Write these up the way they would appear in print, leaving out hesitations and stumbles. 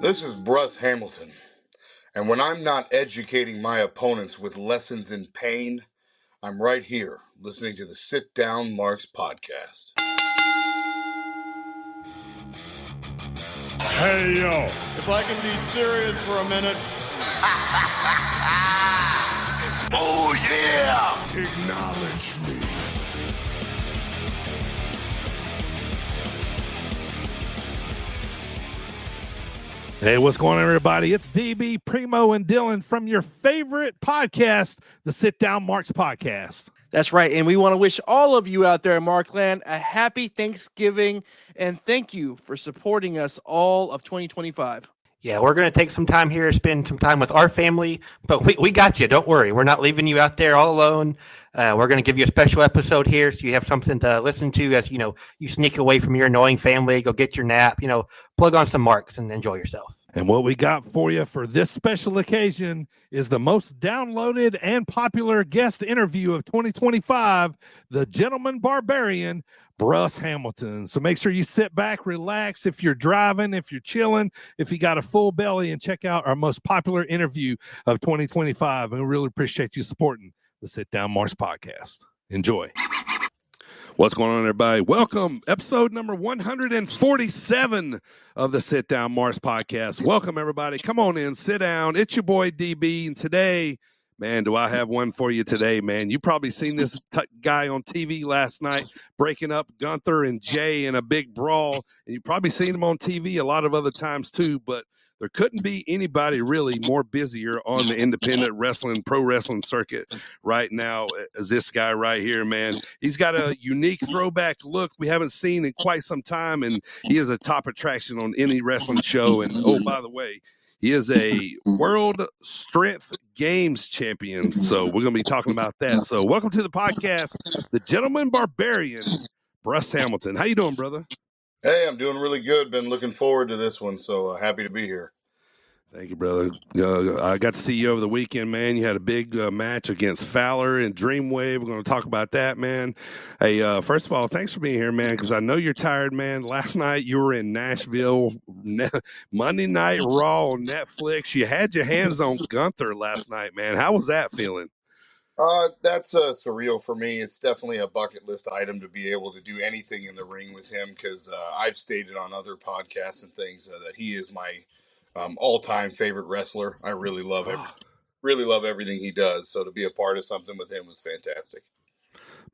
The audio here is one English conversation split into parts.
This is Bruss Hamilton, and when I'm not educating my opponents with lessons in pain, I'm right here listening to the Sit Down Marks podcast. Hey, yo. If I can be serious for a minute. Oh, yeah. Acknowledge me. Hey, what's going on, everybody? It's DB, Primo, and Dylan from your favorite podcast, the Sit Down Marks podcast. That's right, and we want to wish all of you out there in Markland a happy Thanksgiving, and thank you for supporting us all of 2025. Yeah, we're going to take some time here, spend some time with our family, but we got you. Don't worry. We're not leaving you out there all alone. We're going to give you a special episode here so you have something to listen to as, you sneak away from your annoying family, go get your nap, plug on some marks and enjoy yourself. And what we got for you for this special occasion is the most downloaded and popular guest interview of 2025, the Gentleman Barbarian, Bruss Hamilton. So make sure you sit back, relax if you're driving, if you're chilling, if you got a full belly, and check out our most popular interview of 2025. And we really appreciate you supporting the Sit Down Marks podcast. Enjoy. What's going on, everybody? Welcome. Episode number 147 of the Sit Down Marks podcast. Welcome, everybody. Come on in, sit down. It's your boy, DB. And today, man, do I have one for you today, man. You probably seen this guy on TV last night breaking up Gunther and Jay in a big brawl. And you probably seen him on TV a lot of other times, too. But there couldn't be anybody really more busier on the independent wrestling, pro wrestling circuit right now as this guy right here, man. He's got a unique throwback look we haven't seen in quite some time, and he is a top attraction on any wrestling show. And, oh, by the way, he is a World Strength Games champion, so we're going to be talking about that. So welcome to the podcast, the Gentleman Barbarian, Bruss Hamilton. How you doing, brother? Hey, I'm doing really good. Been looking forward to this one, so happy to be here. Thank you, brother. I got to see you over the weekend, man. You had a big match against Fowler and Dreamwave. We're going to talk about that, man. Hey, first of all, thanks for being here, man, because I know you're tired, man. Last night you were in Nashville, Monday Night Raw on Netflix. You had your hands on Gunther last night, man. How was that feeling? That's surreal for me. It's definitely a bucket list item to be able to do anything in the ring with him because I've stated on other podcasts and things that he is my all-time favorite wrestler. I really love everything he does. So to be a part of something with him was fantastic.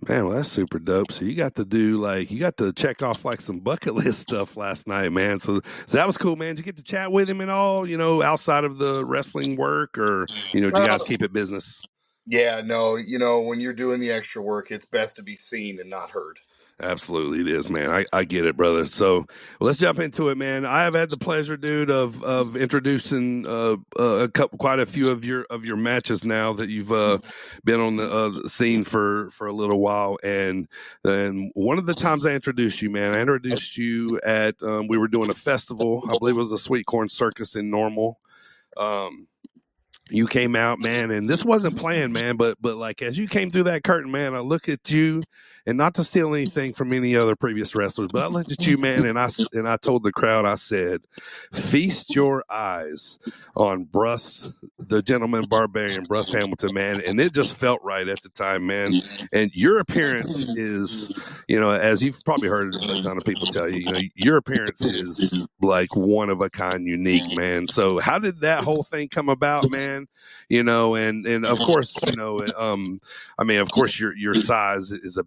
Man, well, that's super dope. So you got to check off like some bucket list stuff last night, man. So that was cool, man. Did you get to chat with him and all, outside of the wrestling work, or, did you guys keep it business? Yeah, no, when you're doing the extra work, it's best to be seen and not heard. Absolutely, it is, man. I get it, brother. So let's jump into it, man. I have had the pleasure, dude, of introducing quite a few of your matches now that you've been on the scene for a little while. And then one of the times I introduced you, man, at we were doing a festival. I believe it was the Sweet Corn Circus in Normal. You came out, man, and this wasn't planned, man, but like as you came through that curtain, man, I look at you, and not to steal anything from any other previous wrestlers, but I looked at you, man, and I told the crowd, I said, feast your eyes on Bruss, the Gentleman Barbarian, Bruss Hamilton, man, and it just felt right at the time, man. And your appearance is, as you've probably heard a ton of people tell you, your appearance is like one of a kind, unique, man. So how did that whole thing come about, man? And of course, of course your size is a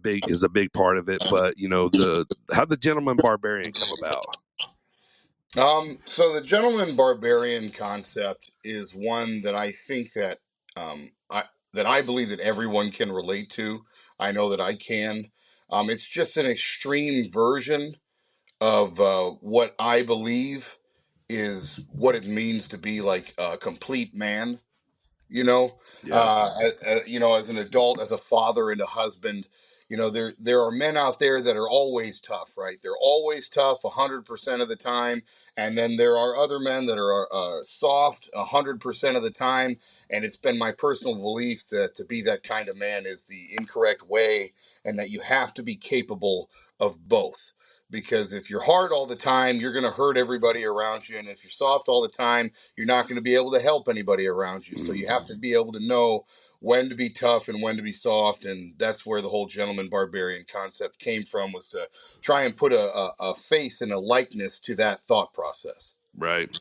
big part of it, but how the Gentleman Barbarian come about? So the Gentleman Barbarian concept is one that I think that I believe that everyone can relate to. I know that I can. It's just an extreme version of what I believe is what it means to be like a complete man. As an adult, as a father and a husband, there are men out there that are always tough, right? They're always tough 100% of the time. And then there are other men that are soft 100% of the time. And it's been my personal belief that to be that kind of man is the incorrect way, and that you have to be capable of both. because if you're hard all the time, you're going to hurt everybody around you. And if you're soft all the time, you're not going to be able to help anybody around you. So you have to be able to know when to be tough and when to be soft. And that's where the whole Gentleman Barbarian concept came from, was to try and put a face and a likeness to that thought process. Right.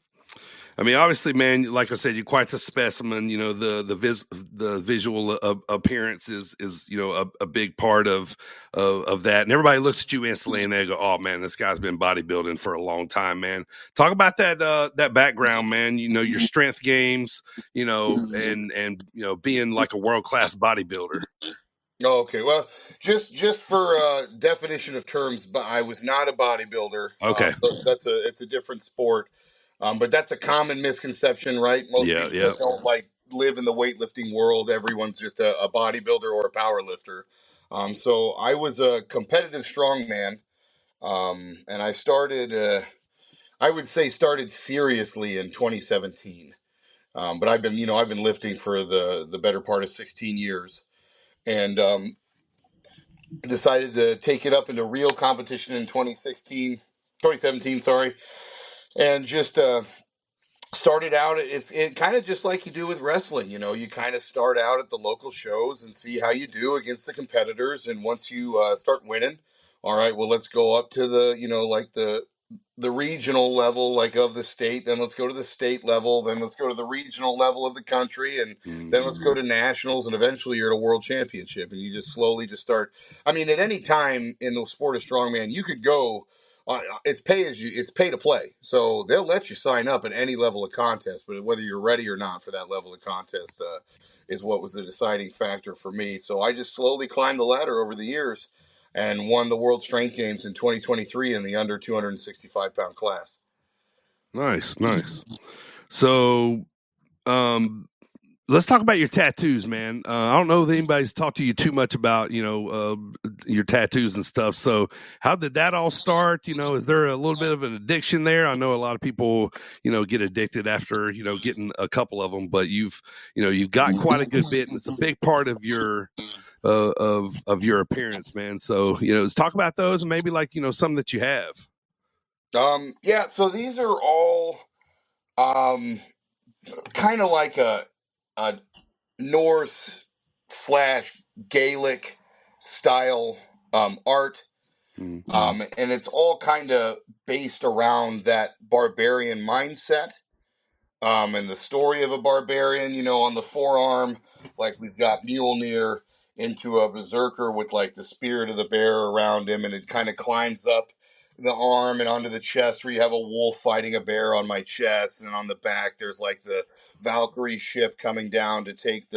I mean, obviously, man, like I said, you're quite the specimen. You know, the visual appearance is a big part of that, and everybody looks at you instantly and they go, "Oh man, this guy's been bodybuilding for a long time, man." Talk about that background, man. You know, your strength games, and being like a world-class bodybuilder. Okay, well, just for definition of terms, but I was not a bodybuilder. Okay, it's a different sport. But that's a common misconception, right? Most people don't live in the weightlifting world. Everyone's just a bodybuilder or a power lifter. So I was a competitive strongman, and I started, I would say, started seriously in 2017. But I've been lifting for the better part of 16 years, and decided to take it up into real competition in 2017, sorry, and just started out, it kind of just like you do with wrestling. You kind of start out at the local shows and see how you do against the competitors, and once you start winning, all right, well, let's go up to the regional level, like, of the state, then let's go to the state level, then let's go to the regional level of the country, and then let's go to nationals, and eventually you're at a world championship, and you just slowly just start. I mean, at any time in the sport of strongman, you could go. It's pay to play, so they'll let you sign up at any level of contest, but whether you're ready or not for that level of contest is what was the deciding factor for me. So I just slowly climbed the ladder over the years and won the World Strength Games in 2023 in the under 265-pound class. Nice. So, let's talk about your tattoos, man. I don't know if anybody's talked to you too much about, your tattoos and stuff. So how did that all start? Is there a little bit of an addiction there? I know a lot of people, get addicted after, getting a couple of them, but you've got quite a good bit, and it's a big part of your of your appearance, man. So, let's talk about those and maybe some that you have. Yeah. So these are all kind of like a Norse / Gaelic style art, and it's all kind of based around that barbarian mindset, and the story of a barbarian. On the forearm, like, we've got Mjolnir into a berserker with like the spirit of the bear around him, and it kind of climbs up the arm and onto the chest, where you have a wolf fighting a bear on my chest, and on the back there's like the Valkyrie ship coming down to take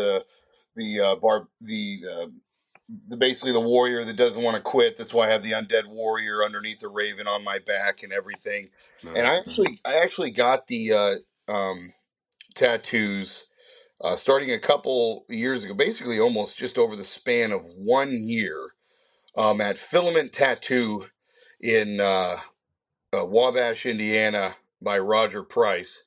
basically the warrior that doesn't want to quit. That's why I have the undead warrior underneath the raven on my back and everything. Nice. And I actually got the tattoos starting a couple years ago, basically almost just over the span of 1 year, at Filament Tattoo in Wabash, Indiana, by Roger Price.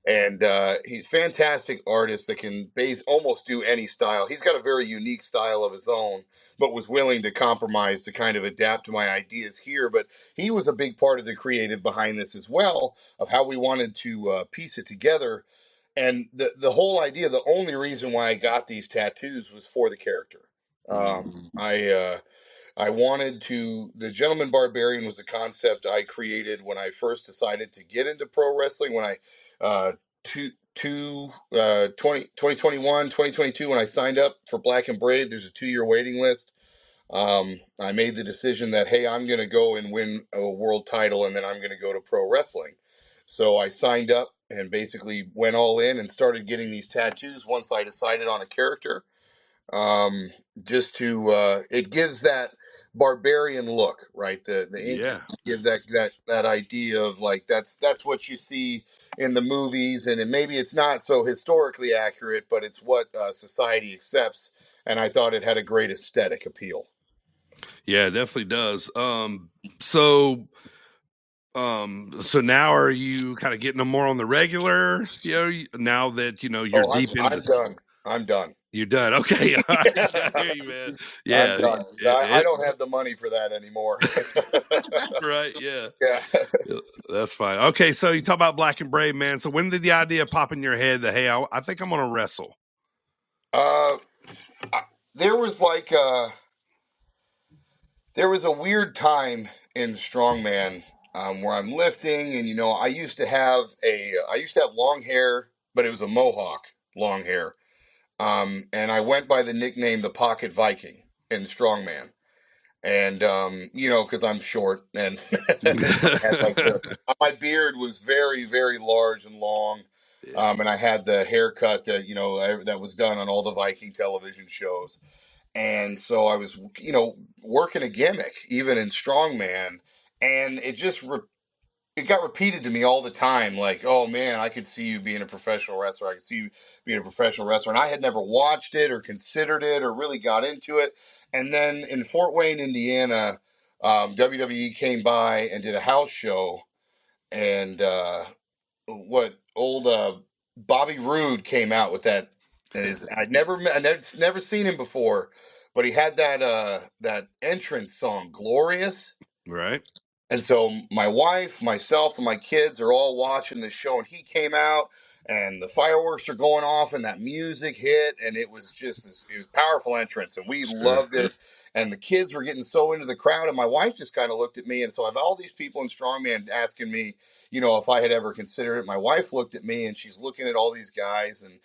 And he's a fantastic artist that can almost do any style. He's got a very unique style of his own, but was willing to compromise to kind of adapt to my ideas here. But he was a big part of the creative behind this as well, of how we wanted to piece it together. And the whole idea, the only reason why I got these tattoos was for the character. I wanted to. The Gentleman Barbarian was the concept I created when I first decided to get into pro wrestling. When I 2021, 2022, when I signed up for Black and Brave, there's a 2-year waiting list. I made the decision that, hey, I'm going to go and win a world title, and then I'm going to go to pro wrestling. So I signed up and basically went all in and started getting these tattoos once I decided on a character. Just to it gives that barbarian look, right? The ancient give that idea of like that's what you see in the movies, and maybe it's not so historically accurate, but it's what society accepts, and I thought it had a great aesthetic appeal. Yeah, it definitely does. So now are you kind of getting them more on the regular? Now that you're deep into. I'm done. You're done. Okay. All right. I hear you, man. Yeah. I'm done. I don't have the money for that anymore. Right. Yeah. Yeah. That's fine. Okay. So you talk about Black and Brave, man. So when did the idea pop in your head that, hey, I think I'm going to wrestle? There was there was a weird time in strongman where I'm lifting, and I used to have long hair, but it was a mohawk long hair, and I went by the nickname the Pocket Viking in strongman, and because I'm short and my beard was very, very large and long, and I had the haircut that that was done on all the Viking television shows. And so I was, working a gimmick even in strongman, and it just it got repeated to me all the time. Like, oh man, I could see you being a professional wrestler. I could see you being a professional wrestler, and I had never watched it or considered it or really got into it. And then in Fort Wayne, Indiana, WWE came by and did a house show, and Bobby Roode came out with that. And I'd never seen him before, but he had that entrance song, "Glorious." Right. And so my wife, myself, and my kids are all watching this show, and he came out, and the fireworks are going off, and that music hit, and it was just it was powerful entrance, and we loved it. And the kids were getting so into the crowd, and my wife just kind of looked at me, and so I have all these people in strongman asking me, if I had ever considered it. My wife looked at me, and she's looking at all these guys, and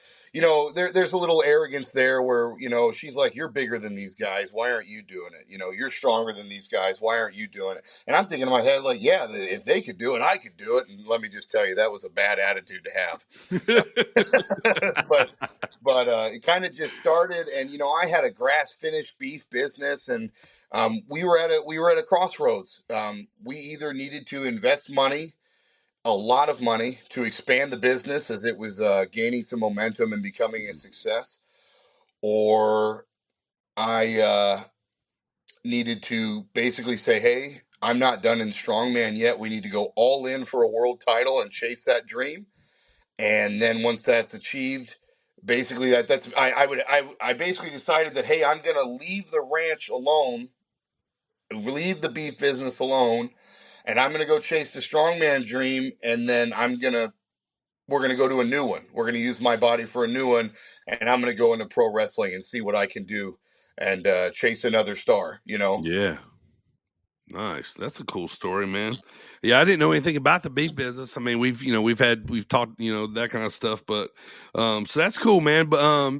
there's a little arrogance there where, she's like, you're bigger than these guys. Why aren't you doing it? You're stronger than these guys. Why aren't you doing it? And I'm thinking in my head, like, yeah, if they could do it, I could do it. And let me just tell you, that was a bad attitude to have. but it kind of just started. And, I had a grass finished beef business, and we were at a crossroads. We either needed to invest money, a lot of money, to expand the business as it was gaining some momentum and becoming a success, or I needed to basically say, hey, I'm not done in strongman yet. We need to go all in for a world title and chase that dream. And then once that's achieved, basically I basically decided that, hey, I'm going to leave the ranch alone, leave the beef business alone, and I'm going to go chase the strongman dream. And then we're going to go to a new one. We're going to use my body for a new one. And I'm going to go into pro wrestling and see what I can do and chase another star, Yeah. Nice. That's a cool story, man. Yeah, I didn't know anything about the beef business. I mean, we've talked, that kind of stuff, but so that's cool, man. But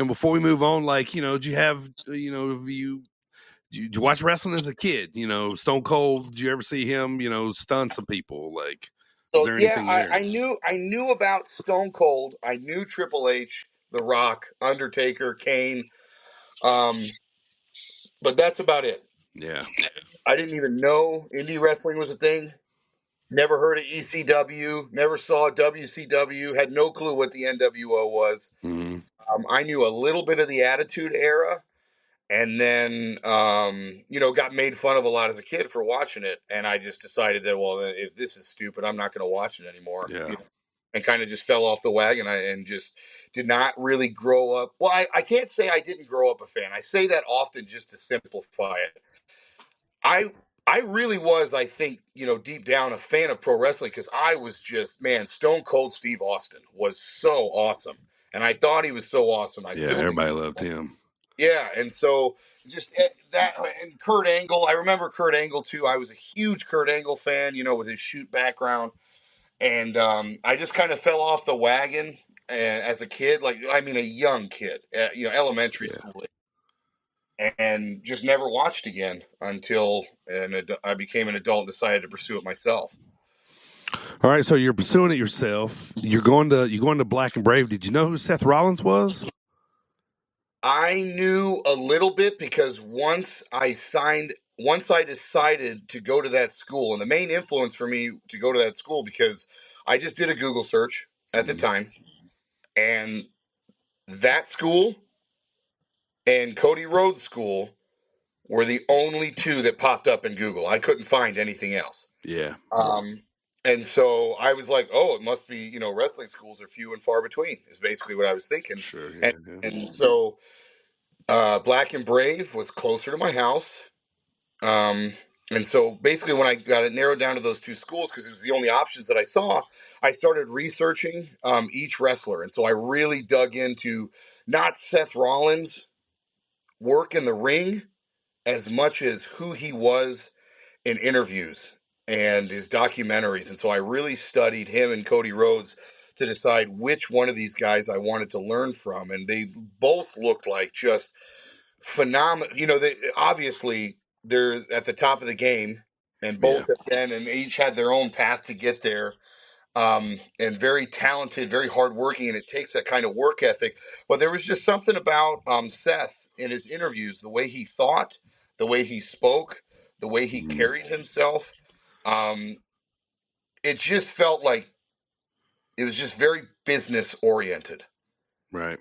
before we move on, like, did you have, did you watch wrestling as a kid? Stone Cold, did you ever see him, stun some people? Like, is there anything there? I knew about Stone Cold. I knew Triple H, The Rock, Undertaker, Kane. But that's about it. Yeah. I didn't even know indie wrestling was a thing. Never heard of ECW. Never saw WCW. Had no clue what the NWO was. Mm-hmm. I knew a little bit of the Attitude Era, and then got made fun of a lot as a kid for watching it. And I just decided that, well, if this is stupid, I'm not going to watch it anymore. Yeah. And kind of just fell off the wagon and just did not really grow up. Well, I can't say I didn't grow up a fan. I say that often just to simplify it. I really was, I think, deep down a fan of pro wrestling, because I was just, man, Stone Cold Steve Austin was so awesome. And I thought he was so awesome. Everybody loved him. Yeah, and so just that, and Kurt Angle. I remember Kurt Angle too. I was a huge Kurt Angle fan, with his shoot background, and I just kind of fell off the wagon as a kid, a young kid, elementary school, and just never watched again until I became an adult and decided to pursue it myself. All right, so you're pursuing it yourself. You're going to Black and Brave. Did you know who Seth Rollins was? I knew a little bit, because once I decided to go to that school, and the main influence for me to go to that school, because I just did a Google search at the time, and that school and Cody Rhodes School were the only two that popped up in Google. I couldn't find anything else. Yeah. And so I was like, oh, it must be, you know, wrestling schools are few and far between, is basically what I was thinking. Sure. And Yeah. and so Black and Brave was closer to my house. And so basically when I got it narrowed down to those two schools, because it was the only options that I saw, I started researching each wrestler. And so I really dug into not Seth Rollins' work in the ring as much as who he was in interviews and his documentaries. And so I really studied him and Cody Rhodes to decide which one of these guys I wanted to learn from. And they both looked like just phenomenal. You know, they obviously they're at the top of the game, and both have been, and each had their own path to get there. And very talented, very hardworking, and it takes that kind of work ethic. But there was just something about Seth in his interviews, the way he thought, the way he spoke, the way he carried himself. Um, it just felt like it was just very business oriented. Right.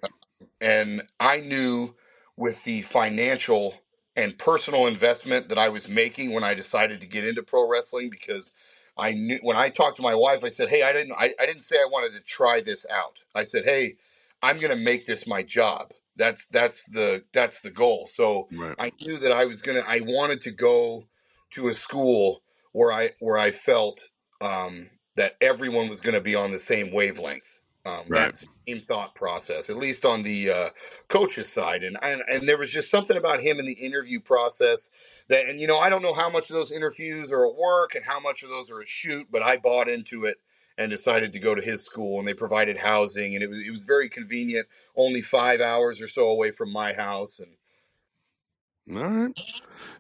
And I knew with the financial and personal investment that I was making when I decided to get into pro wrestling, because I knew when I talked to my wife, I said, hey, I didn't say I wanted to try this out. I said, hey, I'm going to make this my job. That's the goal. So Right. I knew that I wanted to go to a school where I felt that everyone was going to be on the same wavelength. Right. That same thought process, at least on the coach's side. And there was just something about him in the interview process that, and you know, I don't know how much of those interviews are at work and how much of those are a shoot, but I bought into it and decided to go to his school, and they provided housing, and it was very convenient, only 5 hours or so away from my house. And All right.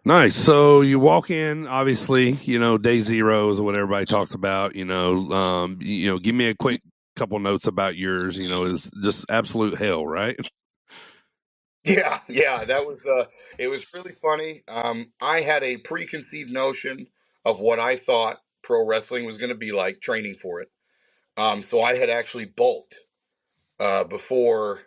Nice. So you walk in, obviously, you know, day zero is what everybody talks about. Give me a quick couple notes about yours. You know, is just absolute hell, right? yeah, that was it was really funny. I had a preconceived notion of what I thought pro wrestling was going to be like training for it. So I had actually bulked before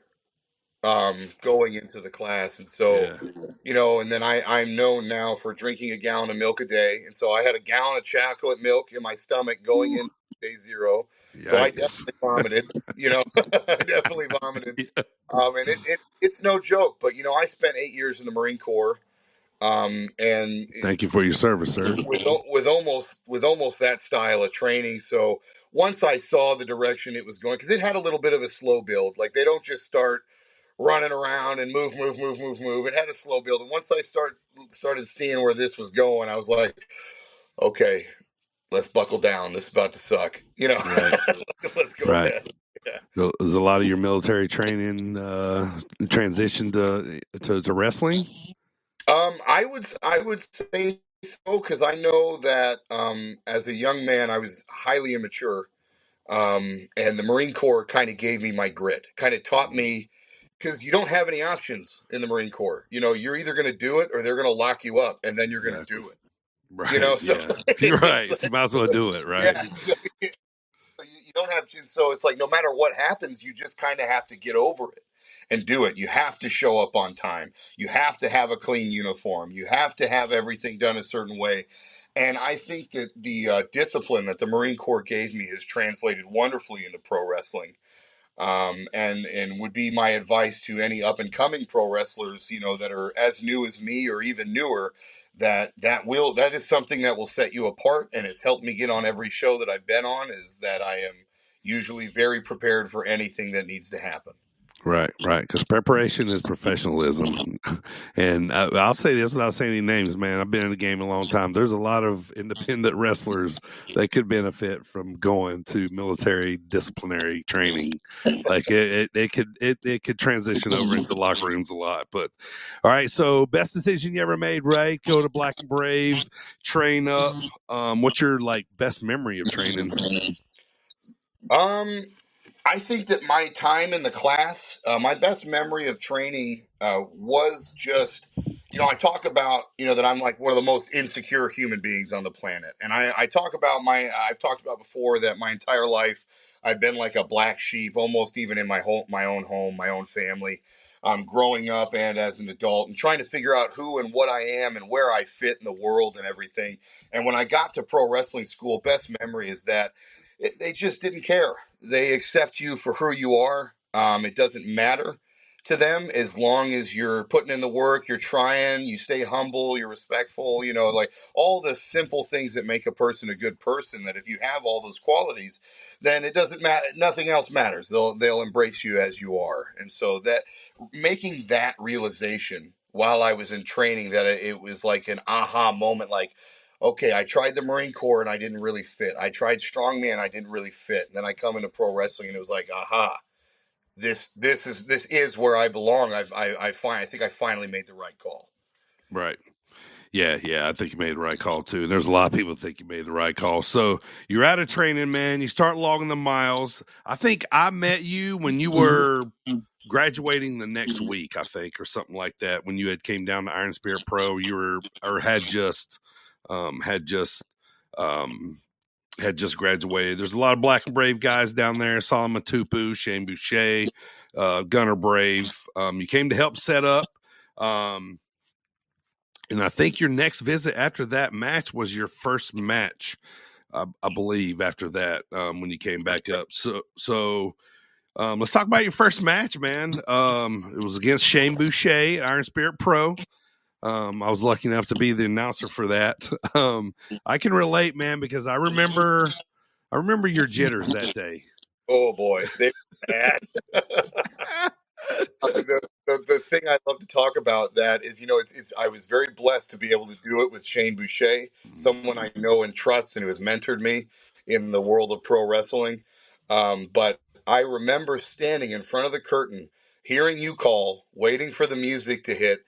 going into the class. And so, you know, and then I'm known now for drinking a gallon of milk a day. And so I had a gallon of chocolate milk in my stomach going into day zero. So I Yikes. definitely vomited, you know, I definitely vomited. And it's no joke, but you know, I spent 8 years in the Marine Corps. And Thank you for your service, sir. with almost that style of training. So once I saw the direction it was going, because it had a little bit of a slow build, like they don't just start running around and move. It had a slow build, and once I started seeing where this was going, I was like, okay, let's buckle down. This is about to suck, you know. Right. Let's go Right. ahead. Yeah. Is a lot of your military training transition to wrestling? I would say so, because I know that as a young man I was highly immature, and the Marine Corps kind of gave me my grit, kind of taught me, because you don't have any options in the Marine Corps. You know, you're either going to do it or they're going to lock you up, and then you're going to do it. Right. You know, so Yeah. You're right. So you might as well do it, right? yeah. So you don't have to. So it's like no matter what happens, you just kind of have to get over it and do it. You have to show up on time. You have to have a clean uniform. You have to have everything done a certain way. And I think that the discipline that the Marine Corps gave me has translated wonderfully into pro wrestling. And would be my advice to any up and coming pro wrestlers, you know, that are as new as me or even newer, that is something that will set you apart, and has helped me get on every show that I've been on, is that I am usually very prepared for anything that needs to happen. Right. Because preparation is professionalism. And I'll say this without saying any names, man. I've been in the game a long time. There's a lot of independent wrestlers that could benefit from going to military disciplinary training. Like it could transition over into locker rooms a lot. But all right. So best decision you ever made, Ray? Go to Black and Brave, train up. What's your best memory of training? I think that my time in the class, my best memory of training was just, you know, I talk about, you know, that I'm like one of the most insecure human beings on the planet. And I've talked about before that my entire life I've been like a black sheep, almost even in my own home, my own family. growing up and as an adult, and trying to figure out who and what I am and where I fit in the world and everything. And when I got to pro wrestling school, best memory is that they just didn't care. They accept you for who you are. It doesn't matter to them as long as you're putting in the work, you're trying, you stay humble, you're respectful, like all the simple things that make a person a good person. That if you have all those qualities, then it doesn't matter. Nothing else matters. They'll embrace you as you are. And so that making that realization while I was in training, that it was like an aha moment, like, okay, I tried the Marine Corps and I didn't really fit. I tried strongman, I didn't really fit. And then I come into pro wrestling and it was like, aha, this is where I belong. I think I finally made the right call. Right. Yeah, I think you made the right call too. There's a lot of people that think you made the right call. So you're out of training, man. You start logging the miles. I think I met you when you were graduating the next week, I think, or something like that. When you came down to Iron Spirit Pro, had just graduated. There's a lot of Black and Brave guys down there. Solomon Tupu, Shane Boucher, Gunner Brave. You came to help set up. And I think your next visit after that match was your first match, I believe, after that, when you came back up. So let's talk about your first match, man. It was against Shane Boucher, Iron Spirit Pro. I was lucky enough to be the announcer for that. I can relate, man, because I remember your jitters that day. Oh boy, they were bad. The thing I love to talk about that is, I was very blessed to be able to do it with Shane Boucher, someone I know and trust and who has mentored me in the world of pro wrestling. But I remember standing in front of the curtain, hearing you call, waiting for the music to hit.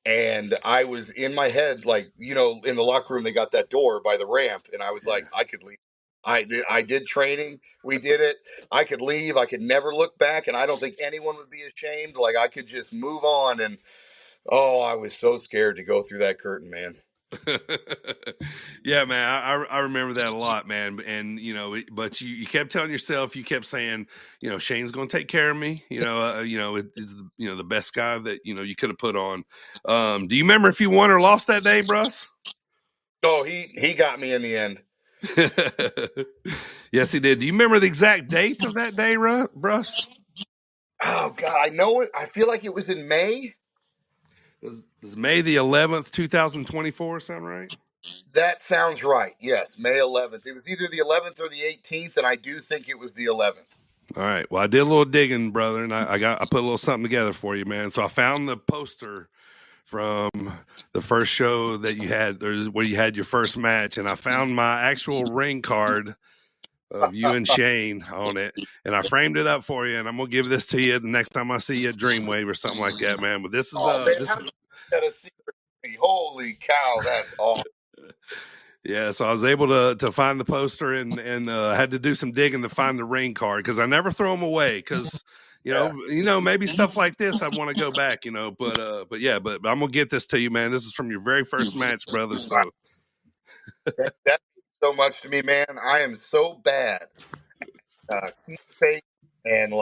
And I was in my head, like, in the locker room, they got that door by the ramp. And I was like, I could leave. I did training. We did it. I could leave. I could never look back. And I don't think anyone would be ashamed. Like, I could just move on. And, I was so scared to go through that curtain, man. Yeah, man, I remember that a lot, man. And but you kept telling yourself, you kept saying, Shane's going to take care of me. It's the best guy that you could have put on. Do you remember if you won or lost that day, Bruss? Oh, he got me in the end. Yes, he did. Do you remember the exact date of that day, Bruss? Oh God, I know it. I feel like it was in May. Does May the 11th, 2024 sound right? That sounds right. Yes, May 11th. It was either the 11th or the 18th, and I do think it was the 11th. All right. Well, I did a little digging, brother, and I put a little something together for you, man. So I found the poster from the first show that you had, where you had your first match, and I found my actual ring card of you and Shane on it, and I framed it up for you, and I'm gonna give this to you the next time I see you at Dreamwave or something like that, man. But this is a secret. Holy cow, that's awesome. Yeah, so I was able to find the poster and had to do some digging to find the ring card, because I never throw them away, because maybe stuff like this I want to go back, but I'm gonna get this to you, man. This is from your very first match, brother. So that means so much to me, man. I am so bad keeping and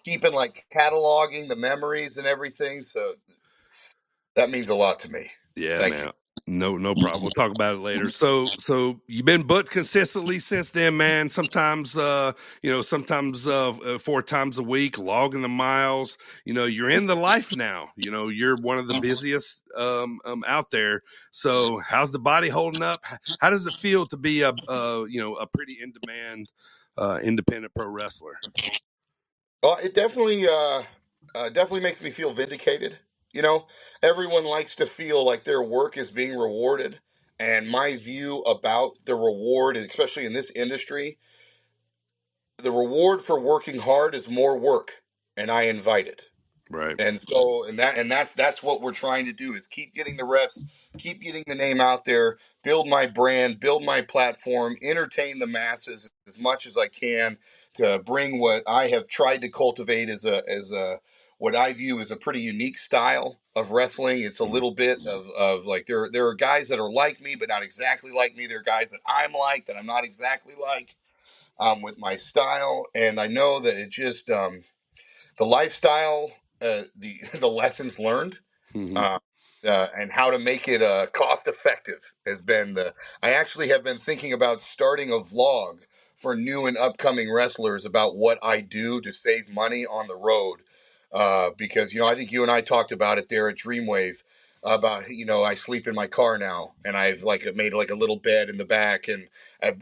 keeping cataloging the memories and everything. So that means a lot to me. Yeah, Thank man. you. No problem. We'll talk about it later. So you've been booked consistently since then, man. Sometimes 4 times a week, logging the miles. You're in the life now. You're one of the busiest out there. So how's the body holding up? How does it feel to be a pretty in demand independent pro wrestler? Well, it definitely makes me feel vindicated. Everyone likes to feel like their work is being rewarded. And my view about the reward, especially in this industry, the reward for working hard is more work, and I invite it. Right. And so, that's what we're trying to do, is keep getting the reps, keep getting the name out there, build my brand, build my platform, entertain the masses as much as I can, to bring what I have tried to cultivate as a what I view as a pretty unique style of wrestling. It's a little bit of there are guys that are like me, but not exactly like me. There are guys that I'm like, that I'm not exactly like, with my style. And I know that it just, the lifestyle the lessons learned. Mhm. And how to make it cost effective has been I actually have been thinking about starting a vlog for new and upcoming wrestlers about what I do to save money on the road. Because, I think you and I talked about it there at Dreamwave about, I sleep in my car now, and I've made like a little bed in the back, and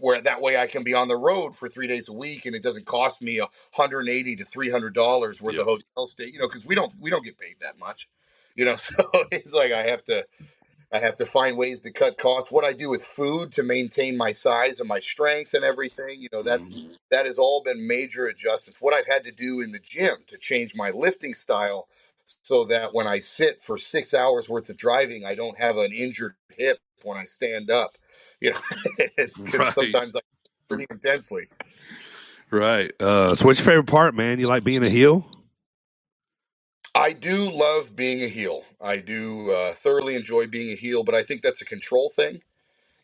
where that way I can be on the road for 3 days a week, and it doesn't cost me $180 to $300 worth Yep. of hotel stay, because we don't get paid that much. So it's like I have to find ways to cut costs. What I do with food to maintain my size and my strength and everything, that has all been major adjustments. What I've had to do in the gym to change my lifting style so that when I sit for 6 hours worth of driving, I don't have an injured hip when I stand up. Because Right. sometimes I pretty intensely. Right. So what's your favorite part, man? You like being a heel? I do love being a heel. I do thoroughly enjoy being a heel, but I think that's a control thing,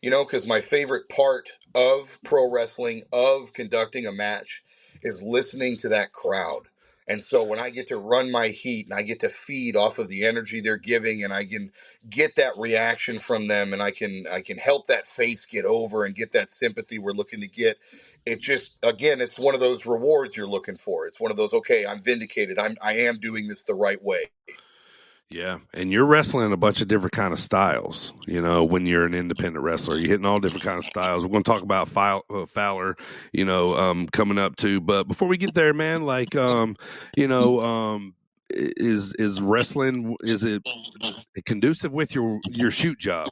because my favorite part of pro wrestling, of conducting a match, is listening to that crowd. And so when I get to run my heat and I get to feed off of the energy they're giving, and I can get that reaction from them, and I can help that face get over and get that sympathy we're looking to get. It just, again, it's one of those rewards you're looking for. It's one of those, okay, I'm vindicated. I am doing this the right way. Yeah, and you're wrestling a bunch of different kind of styles. When you're an independent wrestler, you're hitting all different kind of styles. We're going to talk about Fowler, coming up too. But before we get there, man, is wrestling, is it conducive with your shoot job?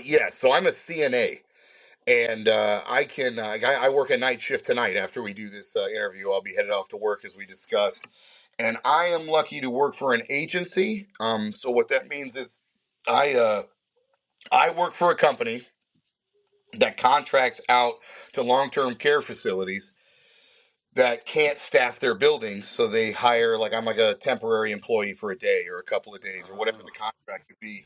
Yeah. So I'm a CNA. And I work a night shift tonight. After we do this interview, I'll be headed off to work as we discussed. And I am lucky to work for an agency. So what that means is I work for a company that contracts out to long-term care facilities that can't staff their buildings. So they hire, I'm like a temporary employee for a day or a couple of days or whatever the contract could be.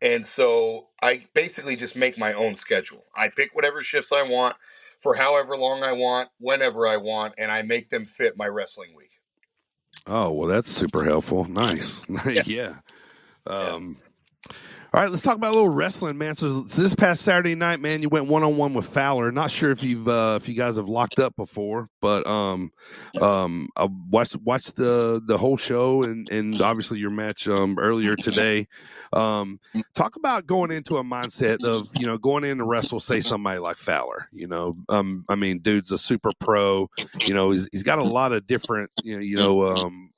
And so I basically just make my own schedule. I pick whatever shifts I want for however long I want, whenever I want, and I make them fit my wrestling week. Oh, well, that's super helpful. Nice. Yeah. All right, let's talk about a little wrestling, man. So this past Saturday night, man, you went one-on-one with Fowler. Not sure if you guys have locked up before, but I watched the whole show and obviously your match earlier today. Talk about going into a mindset of going in to wrestle, say somebody like Fowler. Dude's a super pro. He's got a lot of different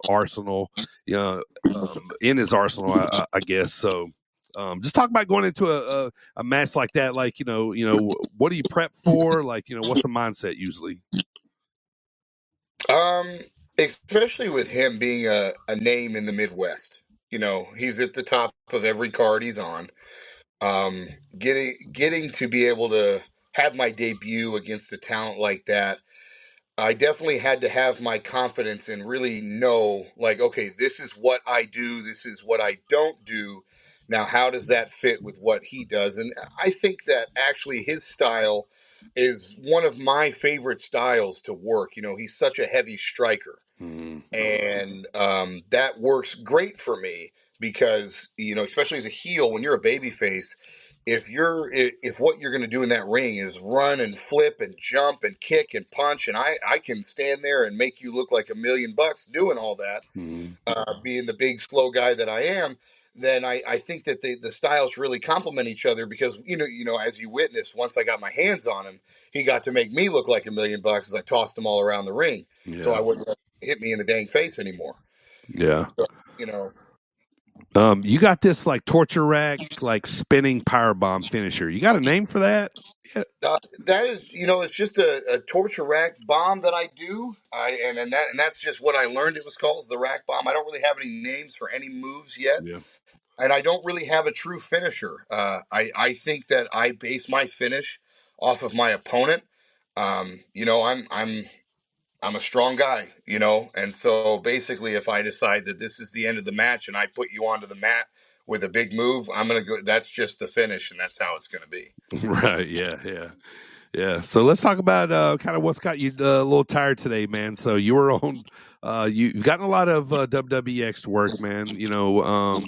arsenal. In his arsenal, I guess so. Just talk about going into a match like that. What do you prep for? What's the mindset usually? Especially with him being a name in the Midwest. He's at the top of every card he's on. Getting to be able to have my debut against a talent like that, I definitely had to have my confidence and really know, okay, this is what I do. This is what I don't do. Now, how does that fit with what he does? And I think that actually his style is one of my favorite styles to work. He's such a heavy striker. Mm-hmm. And that works great for me because, especially as a heel, when you're a babyface, if what you're going to do in that ring is run and flip and jump and kick and punch, and I can stand there and make you look like $1 million doing all that, being the big slow guy that I am, then I think that the styles really complement each other because as you witnessed, once I got my hands on him, he got to make me look like $1 million as I tossed him all around the ring, so I wouldn't let him hit me in the dang face anymore. Yeah, so, you got this torture rack, spinning powerbomb finisher. You got a name for that? Yeah. That is, it's just a torture rack bomb that I do. And that's just what I learned it was called, the rack bomb. I don't really have any names for any moves yet. Yeah. And I don't really have a true finisher. I think that I base my finish off of my opponent. I'm a strong guy, and so basically if I decide that this is the end of the match and I put you onto the mat with a big move, I'm going to go, that's just the finish and that's how it's going to be. Right. Yeah. So let's talk about kind of what's got you a little tired today, man. So you were on You've gotten a lot of WWE Extra work, man. You know,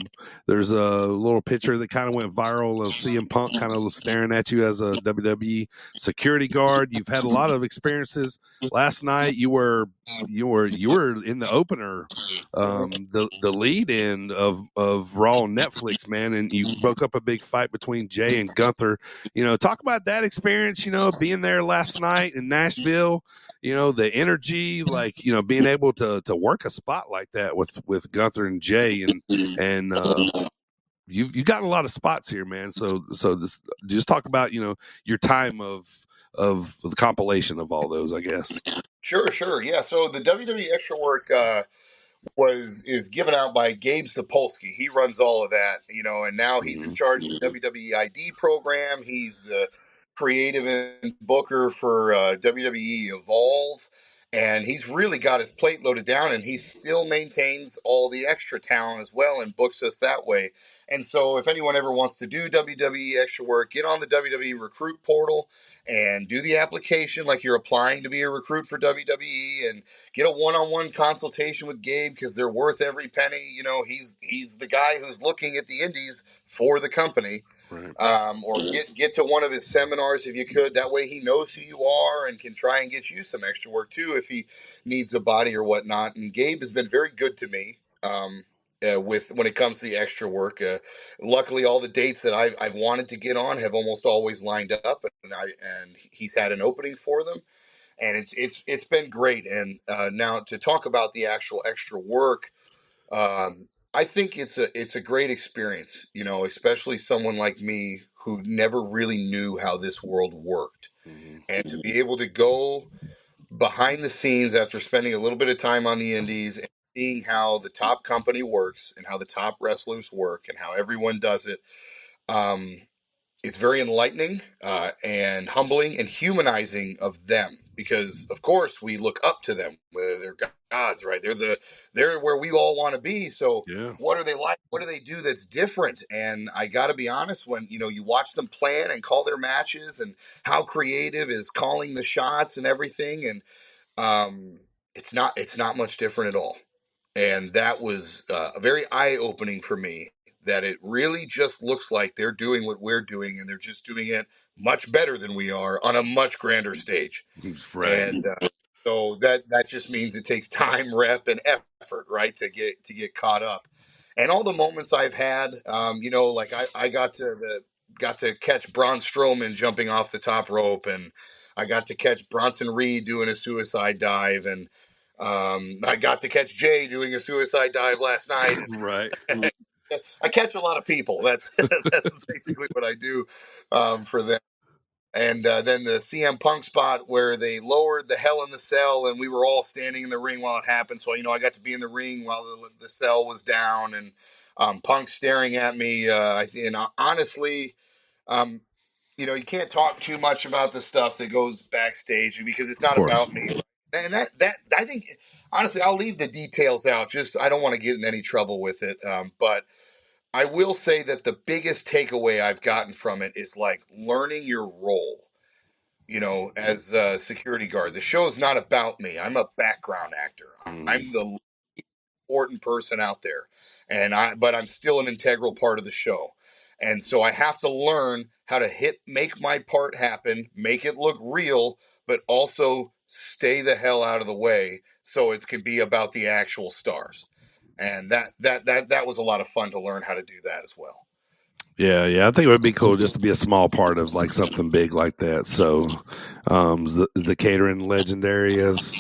there's a little picture that kind of went viral of CM Punk kind of staring at you as a WWE security guard. You've had a lot of experiences. Last night, you were in the opener, the lead in of Raw on Netflix, man, and you broke up a big fight between Jay and Gunther. You know, talk about that experience. You know, being there last night in Nashville. You know, the energy, like, you know, being able to work a spot like that with Gunther and Jay, and you've got a lot of spots here, man. So this, just talk about, you know, your time of the compilation of all those, I guess. Sure. Yeah. So the WWE Extra work is given out by Gabe Sapolsky. He runs all of that, you know, and now he's in charge of the WWE ID program. He's the creative and booker for WWE Evolve, and he's really got his plate loaded down, and he still maintains all the extra talent as well and books us that way. And so if anyone ever wants to do WWE Extra work, get on the WWE Recruit portal and do the application like you're applying to be a recruit for WWE, and get a one-on-one consultation with Gabe, because they're worth every penny. You know, he's the guy who's looking at the indies for the company. Right. Or get to one of his seminars if you could. That way he knows who you are and can try and get you some extra work too if he needs a body or whatnot. And Gabe has been very good to me with when it comes to the extra work. Luckily, all the dates that I've wanted to get on have almost always lined up, and he's had an opening for them. And it's been great. And now to talk about the actual extra work, I think it's a great experience, you know, especially someone like me who never really knew how this world worked, and to be able to go behind the scenes after spending a little bit of time on the indies and seeing how the top company works and how the top wrestlers work and how everyone does it. It's very enlightening and humbling and humanizing of them, because of course we look up to them. They're gods, right? They're where we all want to be. So Yeah. what are they like? What do they do that's different? And I got to be honest, when you know you watch them plan and call their matches and how creative is calling the shots and everything, and it's not much different at all. And that was very eye-opening for me, that it really just looks like they're doing what we're doing, and they're just doing it much better than we are on a much grander stage. Right. And so that just means it takes time, rep, and effort, right, to get caught up. And all the moments I've had, you know, like I got to catch Braun Strowman jumping off the top rope, and I got to catch Bronson Reed doing a suicide dive, and I got to catch Jay doing a suicide dive last night. Right. I catch a lot of people. That's basically what I do for them. And then the CM Punk spot where they lowered the Hell in the Cell, and we were all standing in the ring while it happened. So, you know, I got to be in the ring while the cell was down, and Punk staring at me. And honestly, you know, you can't talk too much about the stuff that goes backstage because it's not about me. And that I think, honestly, I'll leave the details out. Just I don't want to get in any trouble with it. But I will say that the biggest takeaway I've gotten from it is like learning your role, you know, as a security guard. The show is not about me. I'm a background actor. I'm the important person out there, but I'm still an integral part of the show. And so I have to learn how to make my part happen, make it look real, but also stay the hell out of the way so it can be about the actual stars. And that was a lot of fun to learn how to do that as well. Yeah. I think it would be cool just to be a small part of like something big like that. So, is the catering legendary as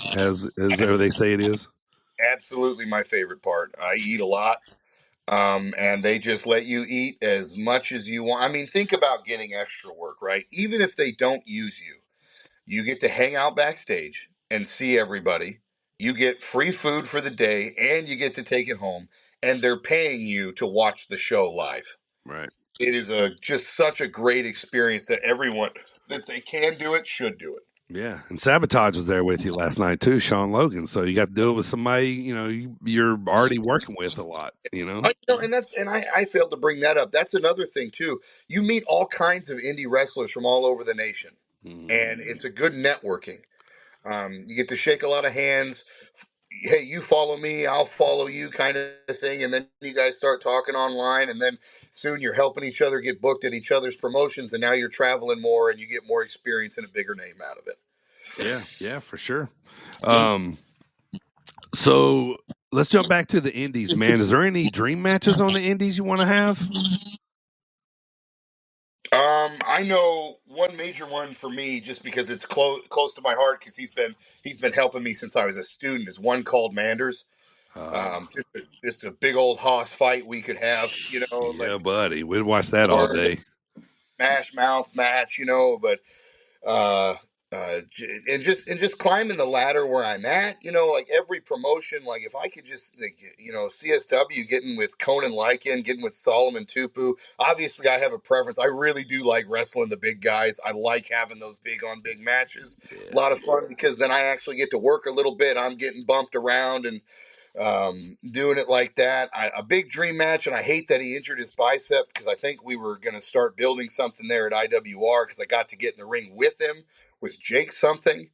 they say it is? Absolutely my favorite part. I eat a lot, and they just let you eat as much as you want. I mean, think about getting extra work, right? Even if they don't use you, you get to hang out backstage and see everybody. You get free food for the day, and you get to take it home, and they're paying you to watch the show live. Right. It is just such a great experience that everyone, if they can do it, should do it. Yeah, and Sabotage was there with you last night too, Sean Logan. So you got to do it with somebody you're already working with a lot. And I failed to bring that up. That's another thing too. You meet all kinds of indie wrestlers from all over the nation, and it's a good networking. You get to shake a lot of hands. hey, you follow me, I'll follow you kind of thing. And then you guys start talking online, and then soon you're helping each other get booked at each other's promotions. And now you're traveling more and you get more experience and a bigger name out of it. Yeah, for sure. So let's jump back to the indies, man. Is there any dream matches on the indies you want to have? I know one major one for me, just because it's close to my heart, because he's been helping me since I was a student. Is one called Manders. Just a big old hoss fight we could have, Yeah, buddy, we'd watch that all day. Smash mouth match, but and just climbing the ladder where I'm at, like every promotion, like if I could just, CSW getting with Conan Lycan, getting with Solomon Tupu. Obviously, I have a preference. I really do like wrestling the big guys. I like having those big on big matches. Yeah. A lot of fun, because then I actually get to work a little bit. I'm getting bumped around and doing it like that. A big dream match, and I hate that he injured his bicep, because I think we were going to start building something there at IWR, because I got to get in the ring with him, was Jake something.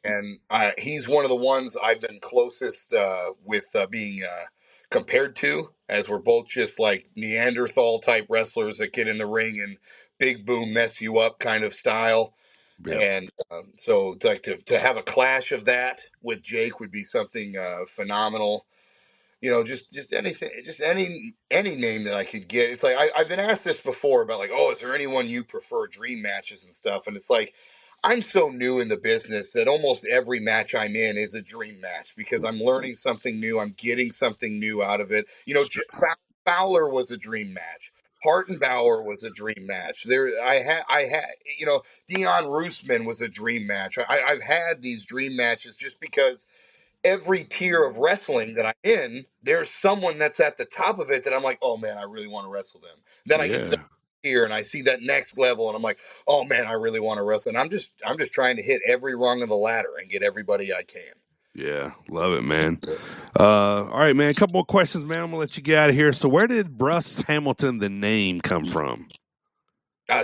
And he's one of the ones I've been closest with being compared to, as we're both just like Neanderthal type wrestlers that get in the ring and big boom mess you up kind of style. Yep. And so to have a clash of that with Jake would be something phenomenal. Just anything, just any name that I could get. It's like I've been asked this before about, like, oh, is there anyone you prefer dream matches and stuff? And it's like, I'm so new in the business that almost every match I'm in is a dream match, because I'm learning something new. I'm getting something new out of it. Fowler was a dream match. Hartenbauer was a dream match. I had, Dion Roosman was a dream match. I've had these dream matches just because every tier of wrestling that I'm in, there's someone that's at the top of it that I'm like, oh man, I really want to wrestle them. Then I get to that tier and I see that next level and I'm like, oh man, I really want to wrestle. And I'm just trying to hit every rung of the ladder and get everybody I can. Yeah, love it, man. All right, man. A couple more questions, man. I'm gonna let you get out of here. So, where did Bruss Hamilton, the name, come from?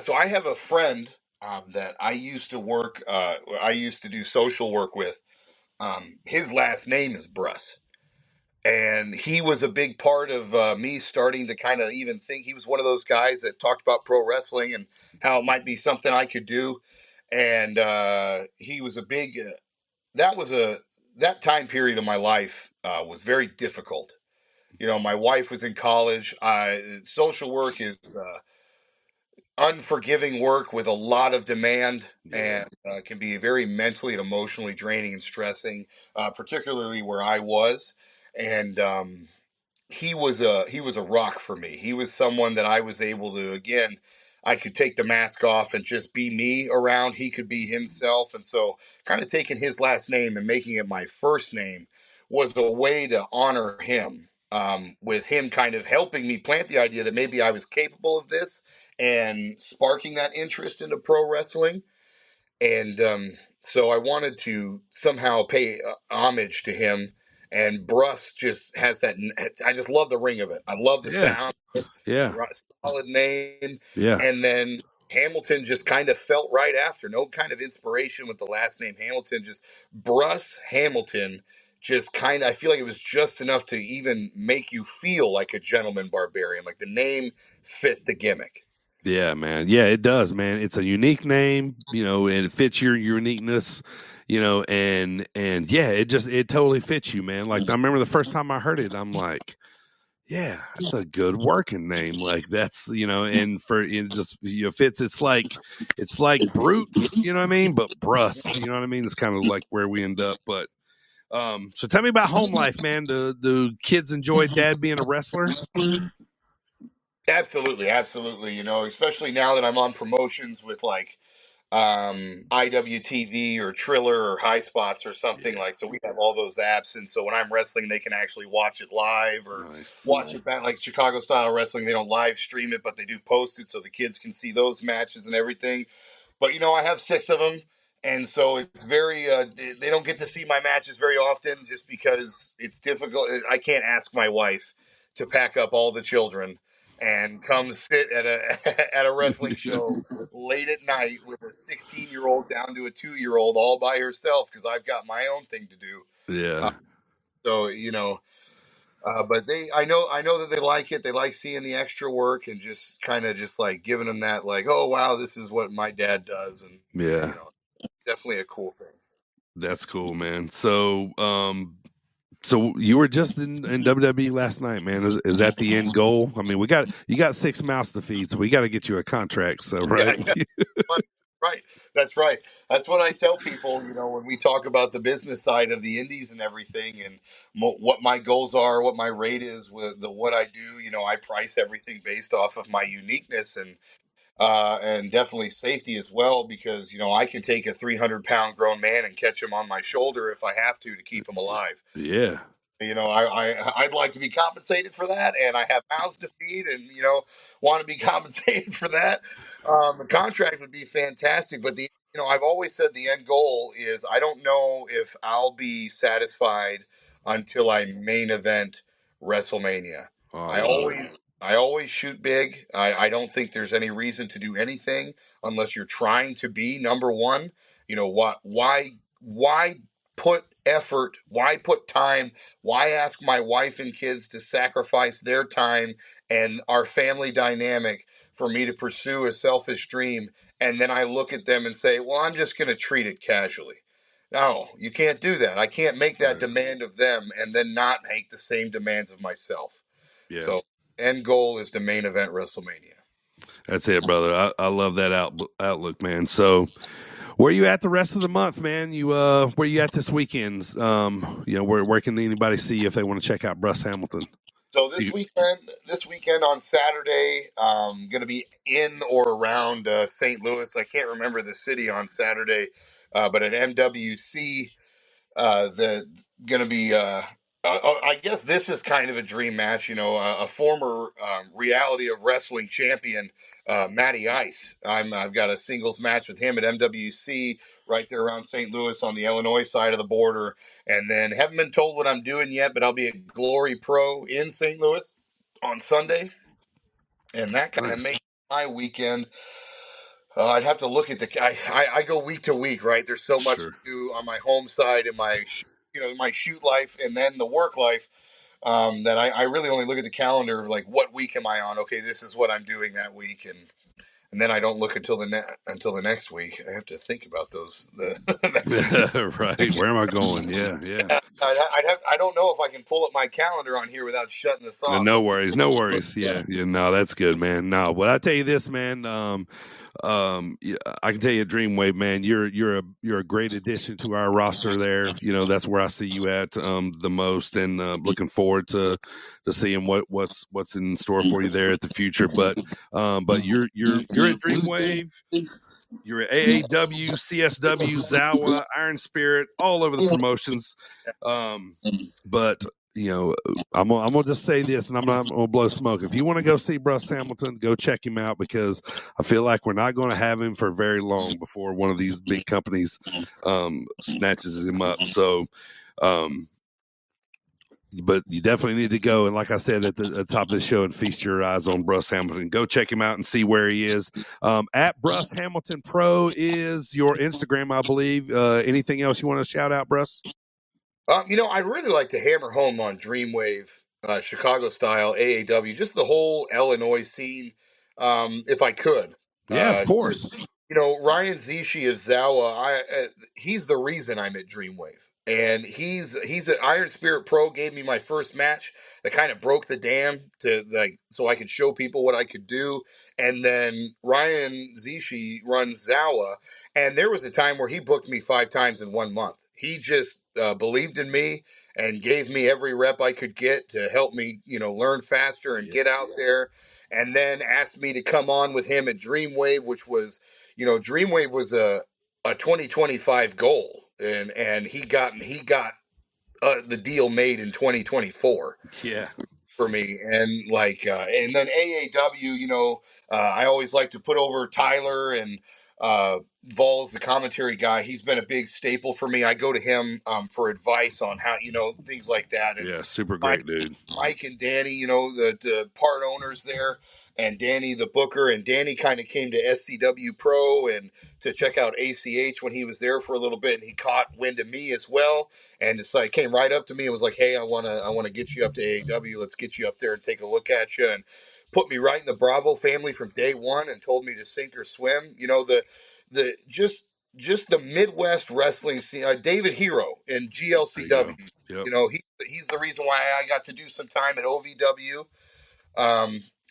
So I have a friend that I used to work. I used to do social work with. His last name is Bruss, and he was a big part of me starting to kind of even think. He was one of those guys that talked about pro wrestling and how it might be something I could do. And he was a big. That time period of my life was very difficult. My wife was in college. Social work is unforgiving work with a lot of demand, and can be very mentally and emotionally draining and stressing, particularly where I was. And he was a rock for me. He was someone that I was able to, again, I could take the mask off and just be me around. He could be himself. And so kind of taking his last name and making it my first name was a way to honor him, with him kind of helping me plant the idea that maybe I was capable of this and sparking that interest into pro wrestling. And so I wanted to somehow pay homage to him. And Bruss just has that. I just love the ring of it. I love the sound. Yeah. Solid name. Yeah. And then Hamilton just kind of felt right after. No kind of inspiration with the last name Hamilton. Just Bruss Hamilton. Just kind of, I feel like it was just enough to even make you feel like a Gentleman Barbarian. Like the name fit the gimmick. Yeah, man. Yeah, it does, man. It's a unique name, and it fits your uniqueness, and yeah, it totally fits you, man. Like, I remember the first time I heard it, I'm like, yeah, that's a good working name. Like, that's, and for it just fits. It's like Brute, you know what I mean? But Bruss, you know what I mean? It's kind of like where we end up. But so tell me about home life, man. Do kids enjoy dad being a wrestler? Absolutely. Especially now that I'm on promotions with like IWTV or Triller or High Spots or something. Like, so we have all those apps, and so when I'm wrestling, they can actually watch it live or watch it back. Like Chicago style wrestling, they don't live stream it, but they do post it so the kids can see those matches and everything. But I have 6 of them, and so it's very they don't get to see my matches very often, just because it's difficult. I can't ask my wife to pack up all the children and come sit at a wrestling show late at night with a 16-year-old down to a 2-year-old all by herself, because I've got my own thing to do. Yeah. So, but I know that they like it. They like seeing the extra work and just kind of just like giving them that, like, oh, wow, this is what my dad does. And, Yeah. Definitely a cool thing. That's cool, man. So, so you were just in WWE last night, man. Is that the end goal? I mean, you got 6 mouse to feed, so we got to get you a contract. So, right? Yeah. Right. That's right. That's what I tell people, when we talk about the business side of the indies and everything, and what my goals are, what my rate is with what I do. I price everything based off of my uniqueness and definitely safety as well, because I can take a 300-pound grown man and catch him on my shoulder if I have to keep him alive. Yeah. I'd like to be compensated for that, and I have mouths to feed, and want to be compensated for that. The contract would be fantastic, but I've always said the end goal is I don't know if I'll be satisfied until I main event WrestleMania. Oh, I always shoot big. I don't think there's any reason to do anything unless you're trying to be number one. Why put effort? Why put time? Why ask my wife and kids to sacrifice their time and our family dynamic for me to pursue a selfish dream? And then I look at them and say, well, I'm just going to treat it casually. No, you can't do that. I can't make that demand of them and then not make the same demands of myself. Yeah. So end goal is the main event WrestleMania. That's it, brother. I love that outlook, man. So, where you at the rest of the month, man? Where you at this weekend? Where can anybody see you if they want to check out Bruss Hamilton? So this weekend on Saturday, going to be in or around St. Louis. I can't remember the city on Saturday, but at MWC, going to be. I guess this is kind of a dream match. A former reality of wrestling champion, Matty Ice. I've got a singles match with him at MWC right there around St. Louis on the Illinois side of the border. And then haven't been told what I'm doing yet, but I'll be at Glory Pro in St. Louis on Sunday. And that kind of makes my weekend. I'd have to look at I go week to week, right? There's so much to do on my home side and my shoot life and then the work life that I really only look at the calendar of like, what week am I on? Okay, this is what I'm doing that week. And then I don't look until the next week. I have to think about those. Right. Where am I going? Yeah. I don't know if I can pull up my calendar on here without shutting this off. No worries. Yeah. No, that's good, man. No, but I tell you this, man. I can tell you, Dreamwave, man, you're a great addition to our roster there. That's where I see you at the most, and looking forward to seeing what's in store for you there at the future. But you're at Dreamwave. You're at AAW, CSW, Zawa, Iron Spirit, all over the promotions. But I'm gonna just say this, and I'm not gonna blow smoke. If you want to go see Bruss Hamilton, go check him out, because I feel like we're not going to have him for very long before one of these big companies snatches him up. So, but you definitely need to go. And like I said at the top of the show, and feast your eyes on Bruss Hamilton. Go check him out and see where he is. At Bruss Hamilton Pro is your Instagram, I believe. Anything else you want to shout out, Bruss? I'd really like to hammer home on Dreamwave, Chicago style, AAW, just the whole Illinois scene, if I could. Yeah, of course. Ryan Zishi of Zawa, he's the reason I'm at Dreamwave. And he's the Iron Spirit Pro gave me my first match that kind of broke the dam so I could show people what I could do. And then Ryan Zishi runs Zawa, and there was a time where he booked me 5 times in 1 month. He just believed in me and gave me every rep I could get to help me, learn faster and get out there. And then asked me to come on with him at Dreamwave, which was, Dreamwave was a 2025 goal. And he got the deal made in 2024. Yeah, for me. And and then AAW, I always like to put over Tyler and Vols, the commentary guy. He's been a big staple for me. I go to him for advice on how, things like that. And yeah, super great dude. Mike and Danny, the part owners there. and Danny the booker, and Danny kind of came to SCW Pro and to check out ACH when he was there for a little bit, and he caught wind of me as well, and it's like came right up to me and was like, hey, I want to get you up to AEW. Let's get you up there and take a look at you, and put me right in the Bravo family from day one and told me to sink or swim. You know, the just the Midwest wrestling scene. David Hero in GLCW. Yep. You know, he's the reason why I got to do some time at OVW.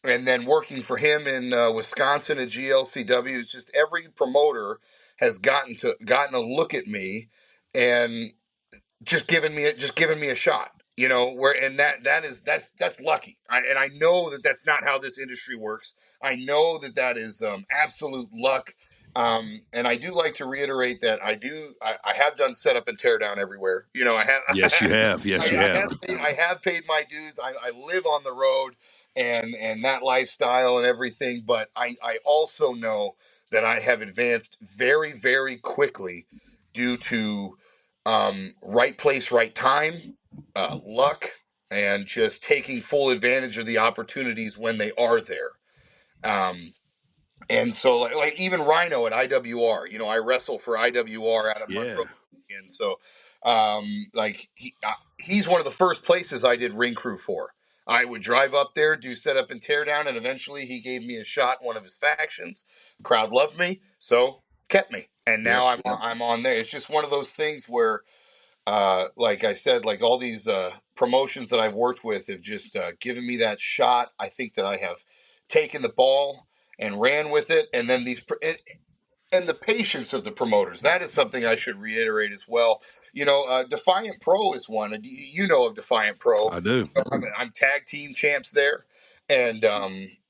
And then working for him in Wisconsin at GLCW. It's just every promoter has gotten a look at me and just giving me a shot. You know, where and that's lucky. I know that that's not how this industry works. I know that is absolute luck. And I do like to reiterate that I have done setup and tear down everywhere. You know, I have. Yes, you have. Yes, you have. I have paid my dues. I live on the road and that lifestyle and everything. But I also know that I have advanced very, very quickly due to right place, right time, luck, and just taking full advantage of the opportunities when they are there. And so, like even Rhino at IWR, you know, I wrestle for IWR out of Monroe, and so, he's one of the first places I did ring crew for. I would drive up there, do setup and tear down, and eventually he gave me a shot in one of his factions. The crowd loved me, so kept me, and now I'm on there. It's just one of those things where, like I said, like all these promotions that I've worked with have just given me that shot. I think that I have taken the ball and ran with it, and then and the patience of the promoters. That is something I should reiterate as well. You know, Defiant Pro is one. You know of Defiant Pro? I do. I'm tag team champs there, and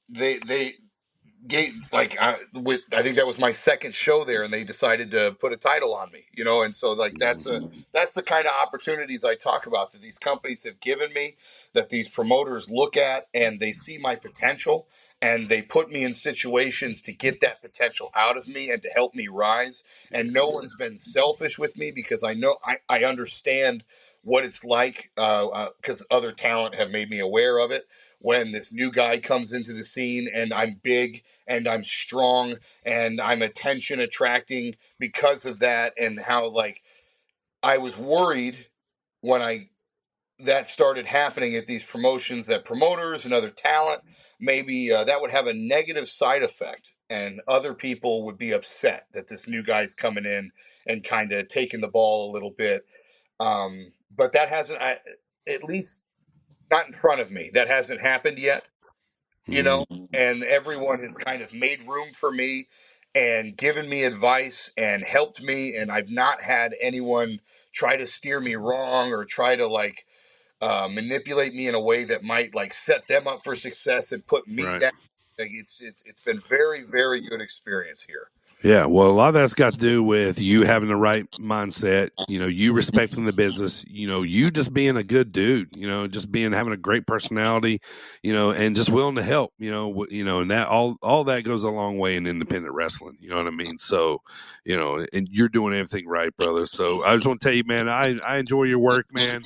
they gave I think that was my second show there, and they decided to put a title on me. You know, and so that's the kind of opportunities I talk about that these companies have given me, that these promoters look at and they see my potential. And they put me in situations to get that potential out of me and to help me rise. And no one's been selfish with me because I know I understand what it's like because other talent have made me aware of it. When this new guy comes into the scene and I'm big and I'm strong and I'm attention attracting because of that, and how I was worried when that started happening at these promotions, that promoters and other talent, maybe that would have a negative side effect and other people would be upset that this new guy's coming in and kind of taking the ball a little bit. But that hasn't, at least not in front of me, that hasn't happened yet, you know, and everyone has kind of made room for me and given me advice and helped me. And I've not had anyone try to steer me wrong or try to manipulate me in a way that might set them up for success and put me down. It's been very, very good experience here. Yeah, well, a lot of that's got to do with you having the right mindset, you know, you respecting the business, you know, you just being a good dude, you know, just having a great personality, you know, and just willing to help, you know, and that all that goes a long way in independent wrestling, you know what I mean? So, you know, and you're doing everything right, brother. So I just want to tell you, man, I enjoy your work, man.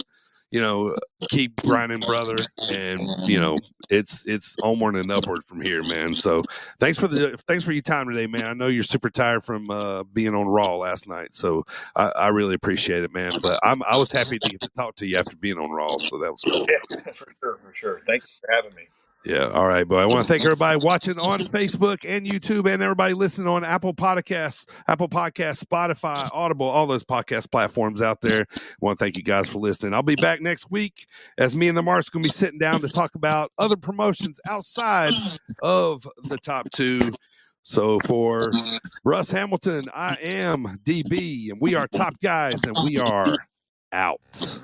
You know, keep grinding, brother, and you know it's onward and upward from here, man. So thanks for your time today, man. I know you're super tired from being on Raw last night, so I really appreciate it, man. But I was happy to get to talk to you after being on Raw, so that was cool. Yeah, for sure. Thanks for having me. Yeah, all right, but I want to thank everybody watching on Facebook and YouTube, and everybody listening on Apple Podcasts, Spotify, Audible, all those podcast platforms out there. I want to thank you guys for listening. I'll be back next week as me and the Marks going to be sitting down to talk about other promotions outside of the top two. So for Bruss Hamilton, I am DB, and we are Top Guys, and we are out.